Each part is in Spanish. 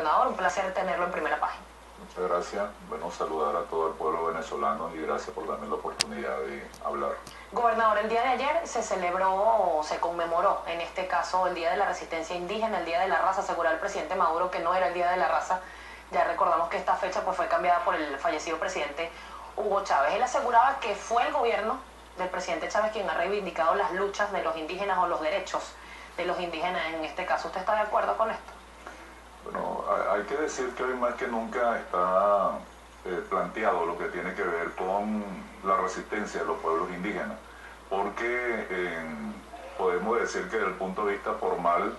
Gobernador, un placer tenerlo en primera página. Muchas gracias. Bueno, saludar a todo el pueblo venezolano y gracias por darme la oportunidad de hablar. Gobernador, el día de ayer se celebró, se conmemoró, en este caso, el Día de la Resistencia Indígena, el Día de la Raza. Aseguraba el presidente Maduro que no era el Día de la Raza. Ya recordamos que esta fecha pues, fue cambiada por el fallecido presidente Hugo Chávez. Él aseguraba que fue el gobierno del presidente Chávez quien ha reivindicado las luchas de los indígenas o los derechos de los indígenas en este caso. ¿Usted está de acuerdo con esto? Bueno, hay que decir que hoy más que nunca está planteado lo que tiene que ver con la resistencia de los pueblos indígenas, porque podemos decir que desde el punto de vista formal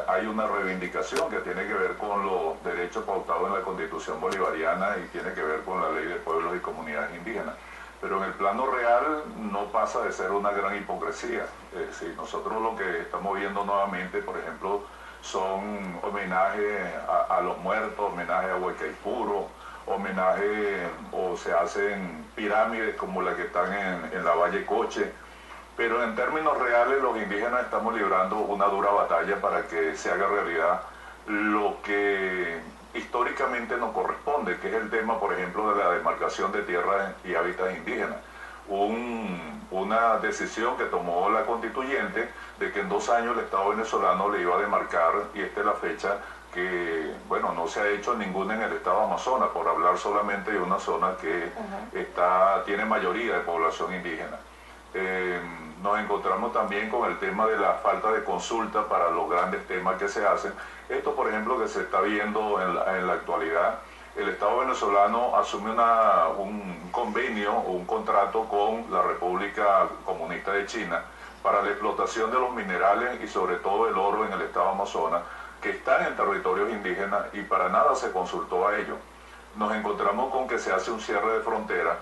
hay una reivindicación que tiene que ver con los derechos pautados en la Constitución bolivariana y tiene que ver con la Ley de Pueblos y Comunidades Indígenas. Pero en el plano real no pasa de ser una gran hipocresía. Si nosotros lo que estamos viendo nuevamente, por ejemplo, son homenajes a los muertos, homenajes a Huaycaipuro, homenajes o se hacen pirámides como la que están en la Valle Coche. Pero en términos reales los indígenas estamos librando una dura batalla para que se haga realidad lo que históricamente nos corresponde, que es el tema, por ejemplo, de la demarcación de tierras y hábitats indígenas. Una decisión que tomó la constituyente de que en 2 años el Estado venezolano le iba a demarcar, y esta es la fecha que, bueno, no se ha hecho ninguna en el Estado Amazonas, por hablar solamente de una zona que tiene mayoría de población indígena. Nos encontramos también con el tema de la falta de consulta para los grandes temas que se hacen. Esto, por ejemplo, que se está viendo en la actualidad, el Estado venezolano asume un convenio o un contrato con la República Comunista de China para la explotación de los minerales y sobre todo el oro en el Estado Amazonas, que están en territorios indígenas y para nada se consultó a ellos. Nos encontramos con que se hace un cierre de frontera,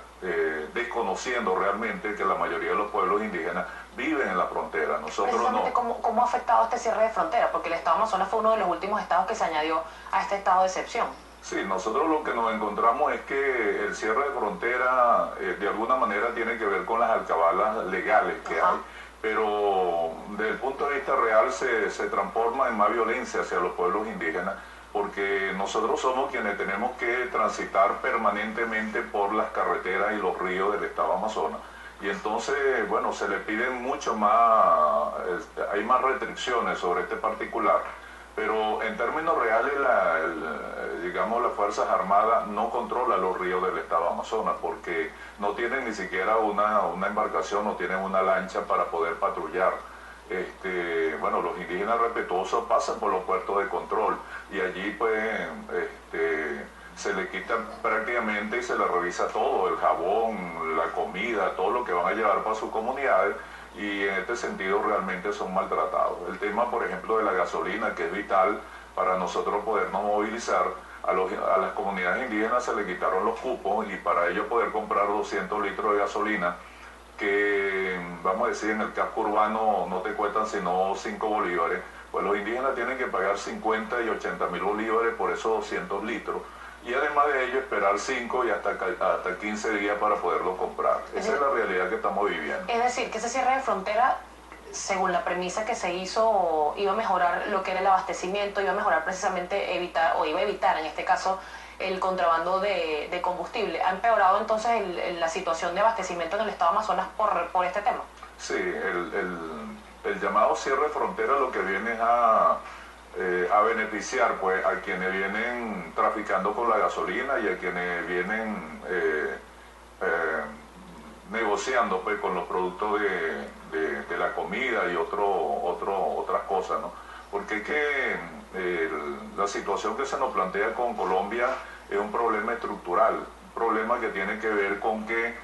desconociendo realmente que la mayoría de los pueblos indígenas viven en la frontera. Nosotros no. ¿Cómo ha afectado este cierre de frontera? Porque el Estado Amazonas fue uno de los últimos estados que se añadió a este estado de excepción. Sí, nosotros lo que nos encontramos es que el cierre de frontera de alguna manera tiene que ver con las alcabalas legales que hay, pero desde el punto de vista real se transforma en más violencia hacia los pueblos indígenas, porque nosotros somos quienes tenemos que transitar permanentemente por las carreteras y los ríos del Estado Amazonas. Y entonces, bueno, se le piden mucho más, hay más restricciones sobre este particular, pero en términos reales, digamos, las Fuerzas Armadas no controlan los ríos del Estado Amazonas porque no tienen ni siquiera una embarcación, no tienen una lancha para poder patrullar. Bueno, los indígenas respetuosos pasan por los puertos de control y allí pues se le quita prácticamente y se le revisa todo, el jabón, la comida, todo lo que van a llevar para sus comunidades, y en este sentido realmente son maltratados. El tema, por ejemplo, de la gasolina, que es vital para nosotros podernos movilizar, a las comunidades indígenas se le quitaron los cupos y para ellos poder comprar 200 litros de gasolina, que vamos a decir en el casco urbano no te cuestan sino 5 bolívares, pues los indígenas tienen que pagar 50 y 80 mil bolívares por esos 200 litros y además de ello esperar 5 y hasta 15 días para poderlo comprar. Esa es la realidad que estamos viviendo. Es decir, que ese cierre de frontera, según la premisa que se hizo, iba a mejorar lo que era el abastecimiento, iba a mejorar precisamente iba a evitar en este caso el contrabando de combustible. ¿Ha empeorado entonces la situación de abastecimiento en el Estado Amazonas por este tema? Sí, el llamado cierre de frontera lo que viene es a beneficiar pues a quienes vienen traficando con la gasolina y a quienes vienen negociando pues con los productos de la comida y otras cosas, ¿no? Porque es que la situación que se nos plantea con Colombia es un problema estructural, un problema que tiene que ver con que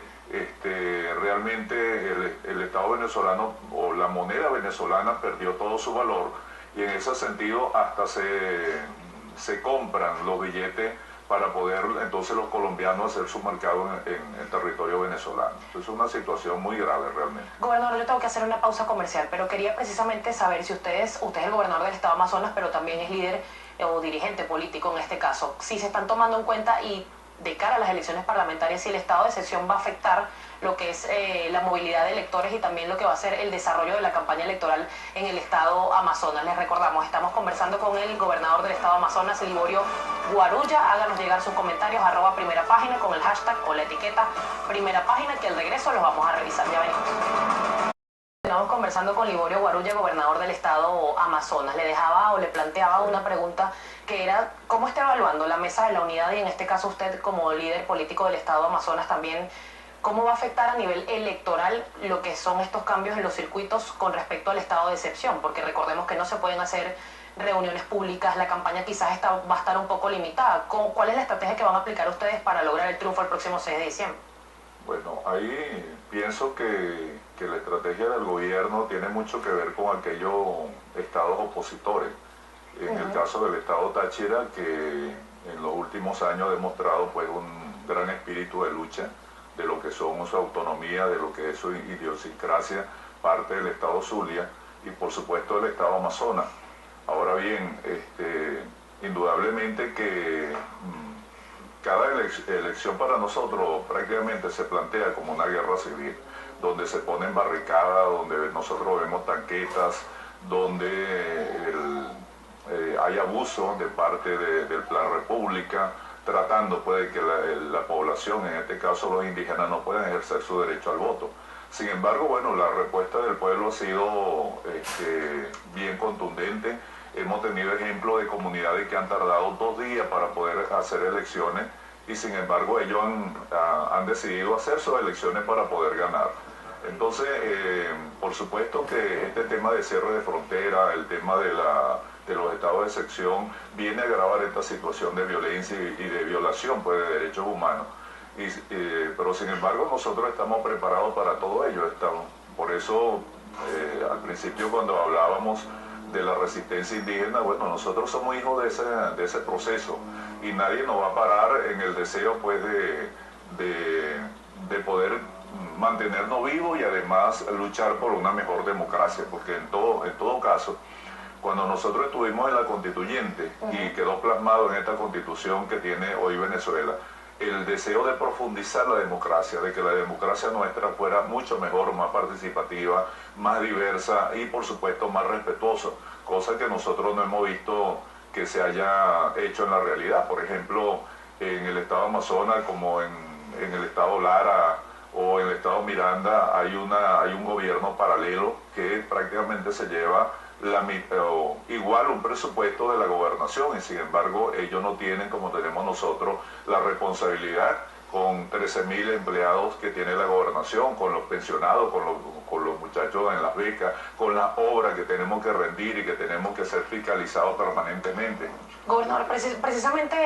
realmente el Estado venezolano o la moneda venezolana perdió todo su valor y en ese sentido hasta se compran los billetes para poder entonces los colombianos hacer su mercado en el territorio venezolano. Es una situación muy grave realmente. Gobernador, yo tengo que hacer una pausa comercial, pero quería precisamente saber si usted es el gobernador del Estado Amazonas, pero también es líder o dirigente político en este caso, si se están tomando en cuenta y de cara a las elecciones parlamentarias, si el estado de excepción va a afectar lo que es la movilidad de electores y también lo que va a ser el desarrollo de la campaña electoral en el estado Amazonas. Les recordamos, estamos conversando con el gobernador del estado Amazonas, Liborio Guarulla. Háganos llegar sus comentarios, @primera página, con el hashtag o la etiqueta primera página, que al regreso los vamos a revisar. Ya venimos. Estamos conversando con Liborio Guarulla, gobernador del estado Amazonas. Le dejaba o le planteaba una pregunta que era: ¿cómo está evaluando la Mesa de la Unidad, y en este caso usted como líder político del estado Amazonas también, cómo va a afectar a nivel electoral lo que son estos cambios en los circuitos con respecto al estado de excepción? Porque recordemos que no se pueden hacer reuniones públicas, la campaña quizás va a estar un poco limitada. ¿Cuál es la estrategia que van a aplicar ustedes para lograr el triunfo el próximo 6 de diciembre? Bueno, ahí pienso que la estrategia del gobierno tiene mucho que ver con aquellos estados opositores. En el caso del estado Táchira, que en los últimos años ha demostrado pues un gran espíritu de lucha de lo que son su autonomía, de lo que es su idiosincrasia, parte del estado Zulia y por supuesto del estado Amazonas. Ahora bien, indudablemente que cada elección para nosotros prácticamente se plantea como una guerra civil, donde se ponen barricadas, donde nosotros vemos tanquetas, donde hay abuso de parte del Plan República, tratando pues de que la población, en este caso los indígenas, no puedan ejercer su derecho al voto. Sin embargo, bueno, la respuesta del pueblo ha sido bien contundente. Hemos tenido ejemplos de comunidades que han tardado 2 días para poder hacer elecciones y sin embargo ellos han decidido hacer sus elecciones para poder ganar. Entonces, por supuesto que este tema de cierre de frontera, el tema de los estados de excepción, viene a agravar esta situación de violencia y de violación pues, de derechos humanos. Pero sin embargo nosotros estamos preparados para todo ello. Por eso, al principio cuando hablábamos de la resistencia indígena, bueno, nosotros somos hijos de ese proceso y nadie nos va a parar en el deseo pues de poder mantenernos vivos y además luchar por una mejor democracia, porque en todo caso, cuando nosotros estuvimos en la constituyente y quedó plasmado en esta constitución que tiene hoy Venezuela, el deseo de profundizar la democracia, de que la democracia nuestra fuera mucho mejor, más participativa, más diversa y por supuesto más respetuosa, cosa que nosotros no hemos visto que se haya hecho en la realidad. Por ejemplo, en el estado Amazonas, como en el estado Lara o en el estado Miranda, hay un gobierno paralelo que prácticamente se lleva igual un presupuesto de la gobernación y sin embargo ellos no tienen, como tenemos nosotros, la responsabilidad con 13.000 empleados que tiene la gobernación, con los pensionados, con los muchachos en las becas, con las obras que tenemos que rendir y que tenemos que ser fiscalizados permanentemente. Gobernador, precisamente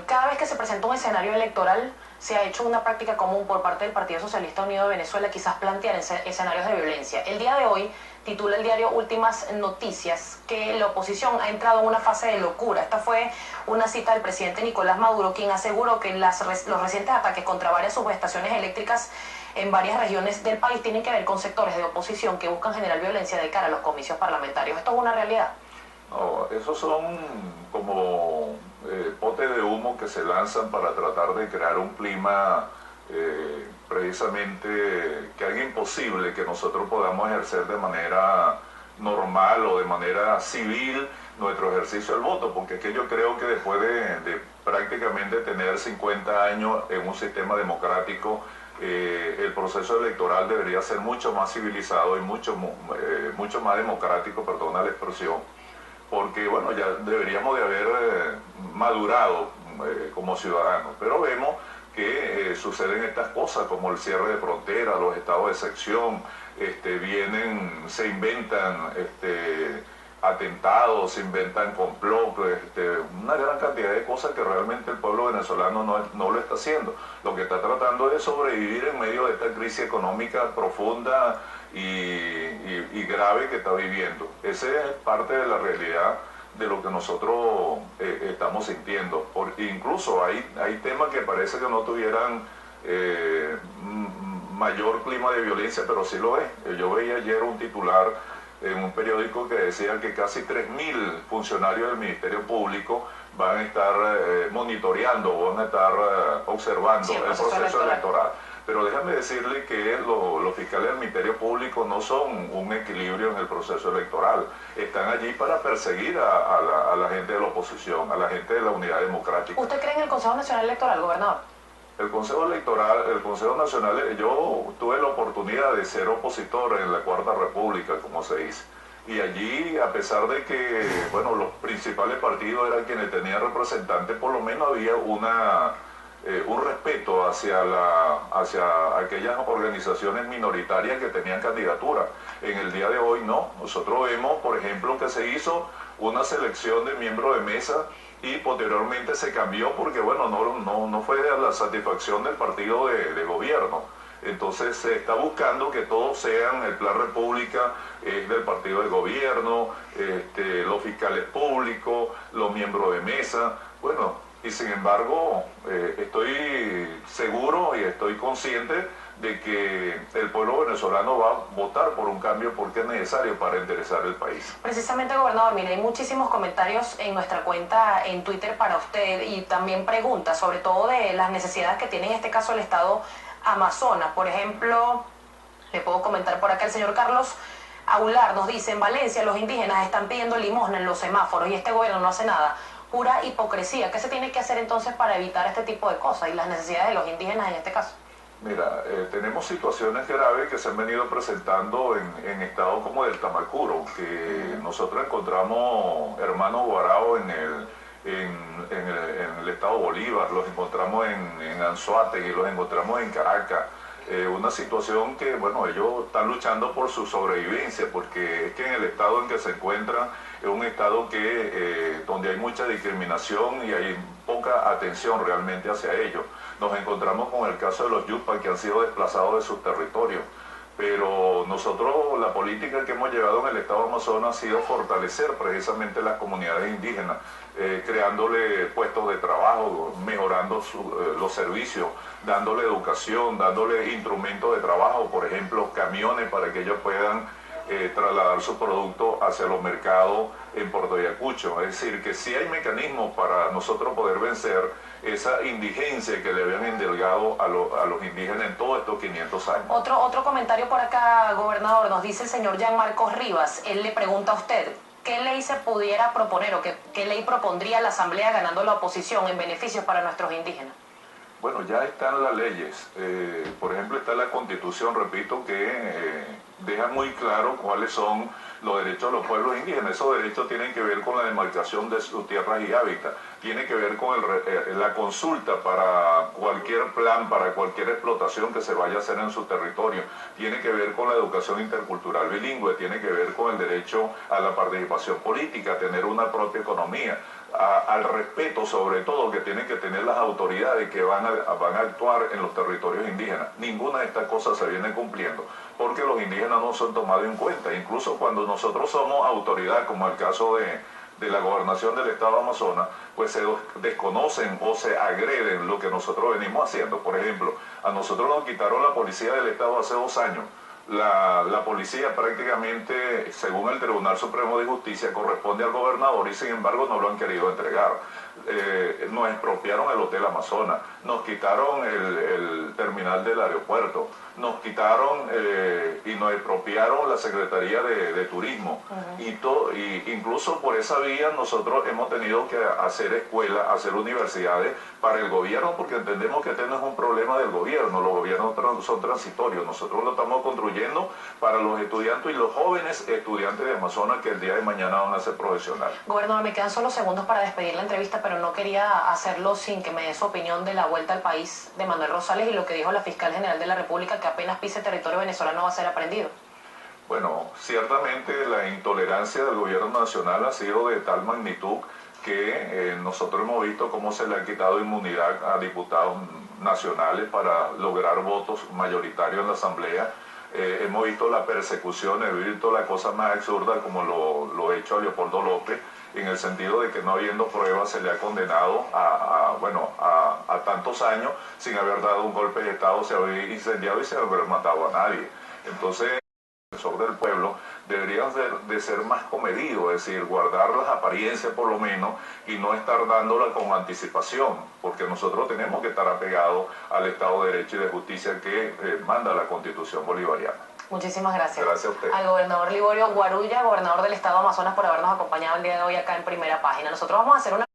cada vez que se presenta un escenario electoral se ha hecho una práctica común por parte del Partido Socialista Unido de Venezuela, quizás plantear escenarios de violencia. El día de hoy titula el diario Últimas Noticias que la oposición ha entrado en una fase de locura. Esta fue una cita del presidente Nicolás Maduro, quien aseguró que los recientes ataques contra varias subestaciones eléctricas en varias regiones del país tienen que ver con sectores de oposición que buscan generar violencia de cara a los comicios parlamentarios. ¿Esto es una realidad? No, esos son como potes de humo que se lanzan para tratar de crear un clima precisamente que haga imposible que nosotros podamos ejercer de manera normal o de manera civil nuestro ejercicio del voto, porque es que yo creo que después de prácticamente tener 50 años en un sistema democrático, el proceso electoral debería ser mucho más civilizado y mucho más democrático, perdona la expresión, porque bueno, ya deberíamos de haber madurado como ciudadanos, pero vemos que suceden estas cosas como el cierre de fronteras, los estados de excepción, se inventan atentados, se inventan complots, una gran cantidad de cosas que realmente el pueblo venezolano no lo está haciendo. Lo que está tratando es sobrevivir en medio de esta crisis económica profunda y grave que está viviendo. Esa es parte de la realidad de lo que nosotros estamos sintiendo. Incluso hay temas que parece que no tuvieran mayor clima de violencia, pero sí lo es. Yo veía ayer un titular en un periódico que decía que casi 3.000 funcionarios del Ministerio Público van a estar monitoreando, van a estar observando sí, el proceso electoral. Pero déjame decirle que los fiscales del Ministerio Público no son un equilibrio en el proceso electoral. Están allí para perseguir a la gente de la oposición, a la gente de la Unidad Democrática. ¿Usted cree en el Consejo Nacional Electoral, gobernador? El Consejo Electoral, el Consejo Nacional, yo tuve la oportunidad de ser opositor en la Cuarta República, como se dice. Y allí, a pesar de que, bueno, los principales partidos eran quienes tenían representantes, por lo menos había un respeto hacia aquellas organizaciones minoritarias que tenían candidatura. En el día de hoy no. Nosotros vemos, por ejemplo, que se hizo una selección de miembros de mesa y posteriormente se cambió porque, bueno, no fue de la satisfacción del partido de gobierno. Entonces se está buscando que todos sean, el Plan República es del partido de gobierno, los fiscales públicos, los miembros de mesa, bueno, y sin embargo estoy seguro y estoy consciente de que el pueblo venezolano va a votar por un cambio porque es necesario para enderezar el país. Precisamente, gobernador, mire, hay muchísimos comentarios en nuestra cuenta en Twitter para usted y también preguntas, sobre todo de las necesidades que tiene en este caso el Estado Amazonas. Por ejemplo, le puedo comentar por acá, el señor Carlos Aular nos dice: en Valencia los indígenas están pidiendo limosna en los semáforos y este gobierno no hace nada. Pura hipocresía. ¿Qué se tiene que hacer entonces para evitar este tipo de cosas y las necesidades de los indígenas en este caso? Mira, tenemos situaciones graves que se han venido presentando en estados como del Tamacuro, que nosotros encontramos hermanos Guarao en el estado Bolívar, los encontramos en Anzoátegui, los encontramos en Caracas. Una situación que, bueno, ellos están luchando por su sobrevivencia, porque es que en el estado en que se encuentran es un estado donde hay mucha discriminación y hay poca atención realmente hacia ellos. Nos encontramos con el caso de los Yupan, que han sido desplazados de sus territorios. Pero nosotros, la política que hemos llevado en el estado de Amazonas ha sido fortalecer precisamente las comunidades indígenas, creándole puestos de trabajo, mejorando los servicios, dándole educación, dándole instrumentos de trabajo, por ejemplo, camiones para que ellos puedan trasladar su producto hacia los mercados en Puerto Ayacucho. Es decir, que sí hay mecanismos para nosotros poder vencer esa indigencia que le habían endilgado a los indígenas en todos estos 500 años. Otro comentario por acá, gobernador, nos dice el señor Jean Marcos Rivas. Él le pregunta a usted: ¿qué ley se pudiera proponer o qué ley propondría la Asamblea ganando la oposición en beneficios para nuestros indígenas? Bueno, ya están las leyes. Por ejemplo, está la Constitución, repito, que deja muy claro cuáles son los derechos de los pueblos indígenas. Esos derechos tienen que ver con la demarcación de sus tierras y hábitat, tiene que ver con la consulta para cualquier plan, para cualquier explotación que se vaya a hacer en su territorio, tiene que ver con la educación intercultural bilingüe, tiene que ver con el derecho a la participación política, a tener una propia economía, al respeto sobre todo que tienen que tener las autoridades que van a actuar en los territorios indígenas. Ninguna de estas cosas se viene cumpliendo porque los indígenas no son tomados en cuenta. Incluso cuando nosotros somos autoridad, como el caso de la gobernación del estado de Amazonas, pues se desconocen o se agreden lo que nosotros venimos haciendo. Por ejemplo, a nosotros nos quitaron la policía del estado hace 2 años. La policía prácticamente, según el Tribunal Supremo de Justicia, corresponde al gobernador y sin embargo no lo han querido entregar. Nos expropiaron el Hotel Amazonas, nos quitaron el terminal del aeropuerto, nos quitaron y nos expropiaron la Secretaría de Turismo. Y incluso por esa vía nosotros hemos tenido que hacer escuelas, hacer universidades para el gobierno, porque entendemos que este no es un problema del gobierno, los gobiernos son transitorios, nosotros lo estamos construyendo para los estudiantes y los jóvenes estudiantes de Amazonas que el día de mañana van a ser profesionales. Gobernador, me quedan solo segundos para despedir la entrevista, pero no quería hacerlo sin que me dé su opinión de la vuelta al país de Manuel Rosales y lo que dijo la fiscal general de la República, que apenas pise territorio venezolano va a ser aprendido. Bueno, ciertamente la intolerancia del gobierno nacional ha sido de tal magnitud que nosotros hemos visto cómo se le ha quitado inmunidad a diputados nacionales para lograr votos mayoritarios en la Asamblea. Hemos visto la persecución, hemos visto la cosa más absurda como lo hecho a Leopoldo López, en el sentido de que no habiendo pruebas se le ha condenado a tantos años sin haber dado un golpe de Estado, se había incendiado y sin haber matado a nadie. Entonces, el defensor del pueblo deberían de ser más comedidos, es decir, guardar las apariencias por lo menos y no estar dándola con anticipación, porque nosotros tenemos que estar apegados al Estado de Derecho y de Justicia que manda la Constitución bolivariana. Muchísimas gracias. Gracias a usted. Al gobernador Liborio Guarulla, gobernador del Estado Amazonas, por habernos acompañado el día de hoy acá en Primera Página. Nosotros vamos a hacer una